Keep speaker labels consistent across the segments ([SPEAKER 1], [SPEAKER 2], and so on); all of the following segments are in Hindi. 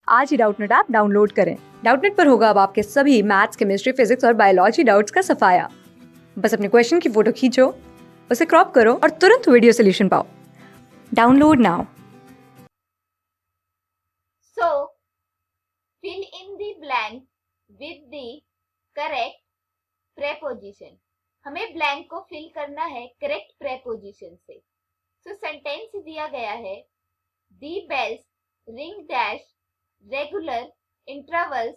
[SPEAKER 1] आज ही डाउटनेट ऐप डाउनलोड करें। डाउटनेट पर होगा अब आपके सभी मैथ्स, केमिस्ट्री, फिजिक्स और बायोलॉजी डाउट्स का सफाया। बस अपने क्वेश्चन की फोटो खींचो, उसे क्रॉप करो और तुरंत वीडियो सोल्यूशन पाओ। Download now.
[SPEAKER 2] So, fill in the blank with the correct preposition. हमें ब्लैंक को फिल करना है करेक्ट प्रेपोजिशन से। सेंटेंस दिया गया है, The bells ring dash regular intervals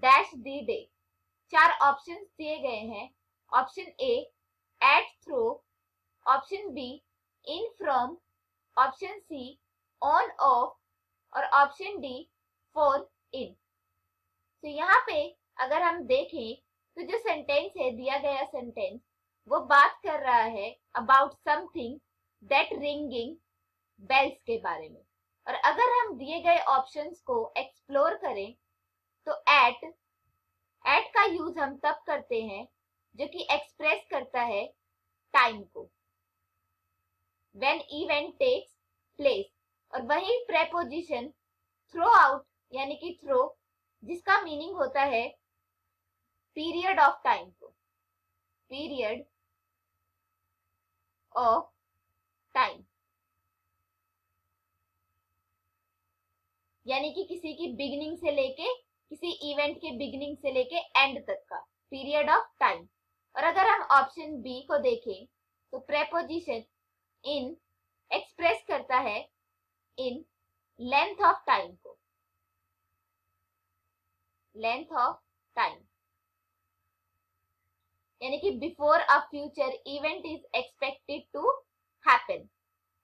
[SPEAKER 2] dash the day. 4 options दिए गए हैं। Option A at through, option B in from, option C on off और ऑप्शन डी for in। तो यहाँ पे अगर हम देखें तो जो सेंटेंस है, दिया गया सेंटेंस, वो बात कर रहा है about something that ringing bells के बारे में। और अगर हम दिए गए ऑप्शंस को एक्सप्लोर करें तो एट का यूज हम तब करते हैं जो कि एक्सप्रेस करता है टाइम को, व्हेन इवेंट टेक्स प्लेस। और वही प्रेपोजिशन थ्रो आउट यानी कि थ्रो, जिसका मीनिंग होता है पीरियड ऑफ टाइम को, पीरियड ऑफ टाइम, यानी कि किसी की बिगिनिंग से लेके, किसी इवेंट के बिगिनिंग से लेके एंड तक का पीरियड ऑफ टाइम। और अगर हम ऑप्शन बी को देखें तो प्रेपोजिशन इन एक्सप्रेस करता है इन लेंथ ऑफ टाइम को, लेंथ ऑफ टाइम, यानी कि before a future event is expected to happen.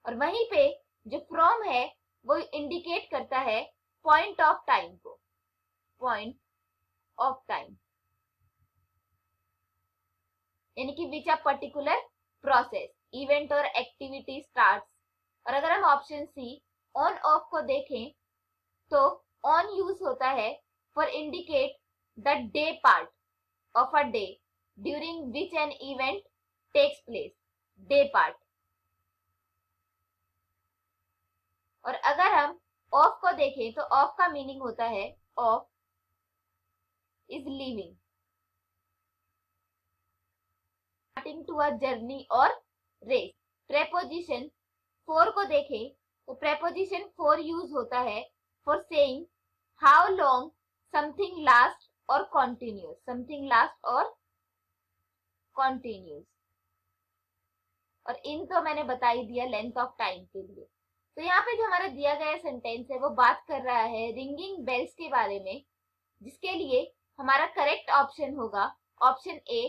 [SPEAKER 2] और वहीं पे जो फ्रॉम है वो इंडिकेट करता है पॉइंट ऑफ टाइम को, पॉइंट ऑफ टाइम, यानी कि विच अ पर्टिकुलर प्रोसेस, इवेंट और एक्टिविटी स्टार्ट्स। और अगर हम ऑप्शन सी ऑन ऑफ को देखें तो ऑन यूज होता है for indicate the day part of a day during which an event takes place, day part. और अगर हम ऑफ को देखें तो ऑफ का मीनिंग होता है of is leaving, starting to a journey और रेस। प्रेपोजिशन फॉर को देखें तो प्रेपोजिशन फॉर यूज होता है for saying how long something last और कॉन्टिन्यूस, समथिंग लास्ट और कॉन्टिन्यूस। और इन तो मैंने बता ही दिया लेंथ ऑफ टाइम के लिए। तो यहाँ पे जो हमारा दिया गया सेंटेंस है वो बात कर रहा है रिंगिंग बेल्स के बारे में, जिसके लिए हमारा करेक्ट ऑप्शन होगा ऑप्शन ए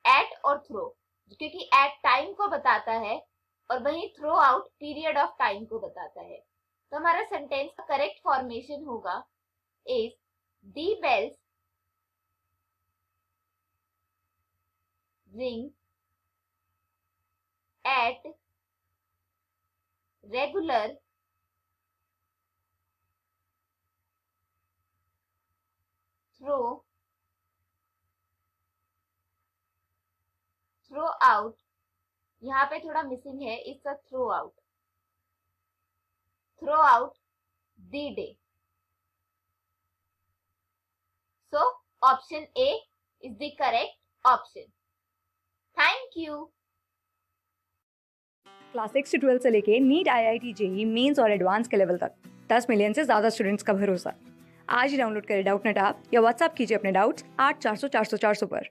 [SPEAKER 2] एट और थ्रो, क्योंकि एट टाइम को बताता है और वही throughout period of time को बताता है। तो हमारा सेंटेंस का करेक्ट फॉर्मेशन होगा is the bells ring at regular throughout, यहाँ पे थोड़ा मिसिंग है, it's a throughout the day. So option A is the correct option. Thank you.
[SPEAKER 1] Class 6 से 12 से लेके नीट, IIT, JEE मेंस और एडवांस के लेवल तक 10 मिलियन से ज्यादा स्टूडेंट्स का भरोसा। आज ही डाउनलोड करें डाउटनेट ऐप या व्हाट्सएप कीजिए अपने डाउट्स 8400 400 400 पर।